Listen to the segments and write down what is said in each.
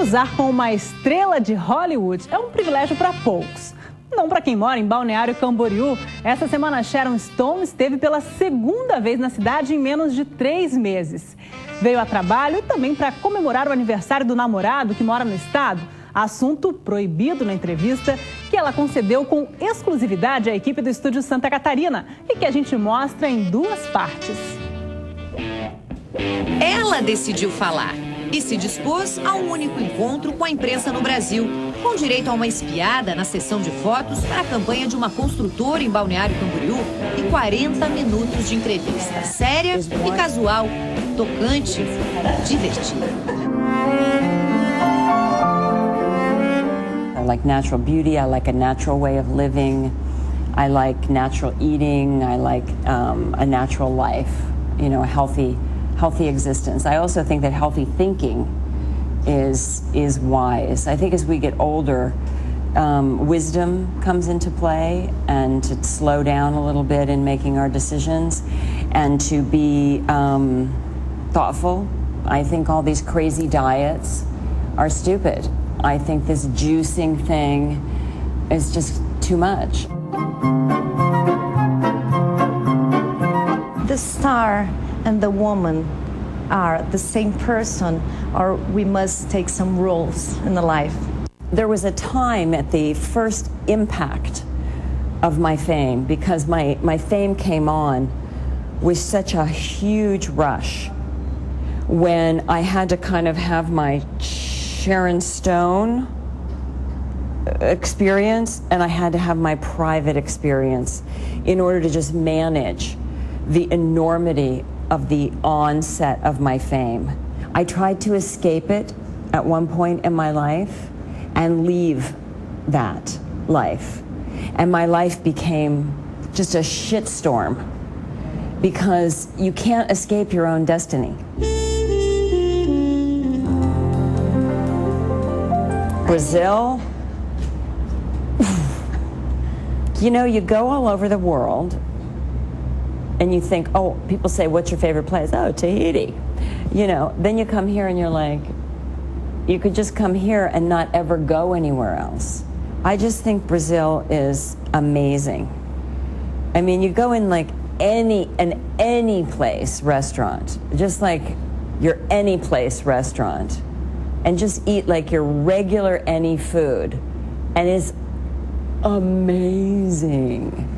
Cruzar com uma estrela de Hollywood é um privilégio para poucos. Não para quem mora em Balneário Camboriú. Essa semana, Sharon esteve pela segunda vez na cidade em menos de 3 meses. Veio a trabalho e também para comemorar o aniversário do namorado que mora no estado. Assunto proibido na entrevista que ela concedeu com exclusividade à equipe do Estúdio Santa Catarina e que a gente mostra em 2 partes. Ela decidiu falar e se dispôs a um único encontro com a imprensa no Brasil, com direito a uma espiada na sessão de fotos para a campanha de uma construtora em Balneário Camboriú e 40 minutos de entrevista séria e casual, tocante e divertida. I like natural beauty, I like a natural way of living, I like natural eating, I like a natural life, you know, a healthy existence. I also think that healthy thinking is wise. I think as we get older, wisdom comes into play, and to slow down a little bit in making our decisions and to be thoughtful. I think all these crazy diets are stupid. I think this juicing thing is just too much. The star and the woman are the same person, or we must take some roles in the life? There was a time at the first impact of my fame, because my fame came on with such a huge rush, when I had to kind of have my Sharon Stone experience and I had to have my private experience in order to just manage the enormity of the onset of my fame. I tried to escape it at one point in my life and leave that life. And my life became just a shitstorm, because you can't escape your own destiny. Brazil, you know, you go all over the world and you think, oh, people say, what's your favorite place? Oh, Tahiti. You know, then you come here and you're like, you could just come here and not ever go anywhere else. I just think Brazil is amazing. I mean, you go in like any place restaurant, just like your any place restaurant, and just eat like your regular any food, and it's amazing.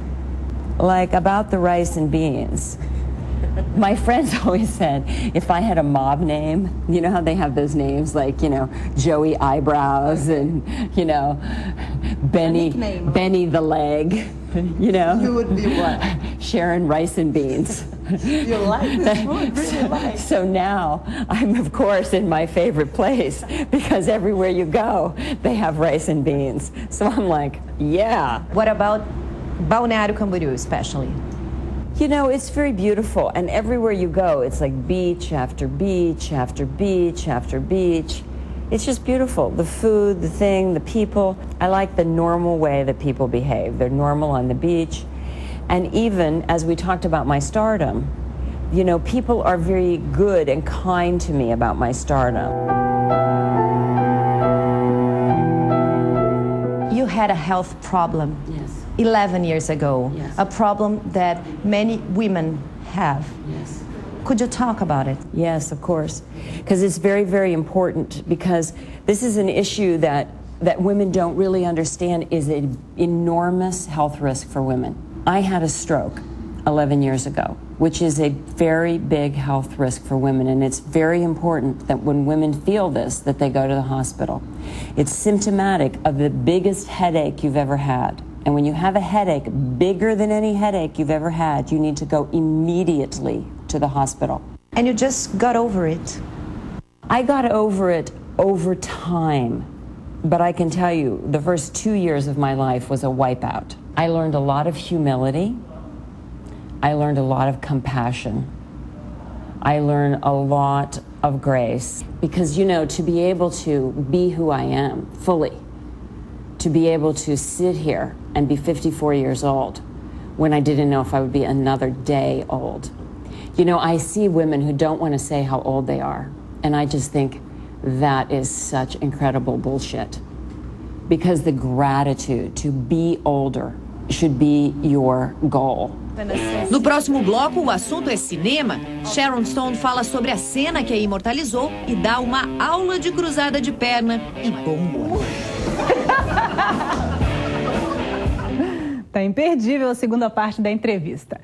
Like about the rice and beans. My friends always said if I had a mob name, you know how they have those names like, you know, Joey Eyebrows and, you know, Benny the Leg, you know. You would be what? Sharon Rice and Beans. You like this food, really like. So now I'm, of course, in my favorite place, because everywhere you go, they have rice and beans. So I'm like, yeah. What about Balneário Camboriú especially? You know, it's very beautiful, and everywhere you go, it's like beach after beach after beach after beach. It's just beautiful. The food, the thing, the people. I like the normal way that people behave. They're normal on the beach. And even as we talked about my stardom, you know, people are very good and kind to me about my stardom. You had a health problem. Yes. 11 years ago. Yes. A problem that many women have. Yes. Could you talk about it? Yes, of course. Because it's very, very important, because this is an issue that women don't really understand is an enormous health risk for women. I had a stroke 11 years ago, which is a very big health risk for women, and it's very important that when women feel this, that they go to the hospital. It's symptomatic of the biggest headache you've ever had. And when you have a headache bigger than any headache you've ever had, you need to go immediately to the hospital. And you just got over it? I got over it over time. But I can tell you, the first 2 years of my life was a wipeout. I learned a lot of humility. I learned a lot of compassion. I learned a lot of grace. Because, you know, to be able to be who I am fully, to be able to sit here and be 54 years old when I didn't know if I would be another day old. You know, I see women who don't want to say how old they are, and I just think, that is such incredible bullshit. Because the gratitude to be older should be your goal. No próximo bloco, o assunto é cinema. Sharon Stone fala sobre a cena que a imortalizou e dá uma aula de cruzada de perna e bom humor. Tá imperdível a segunda parte da entrevista.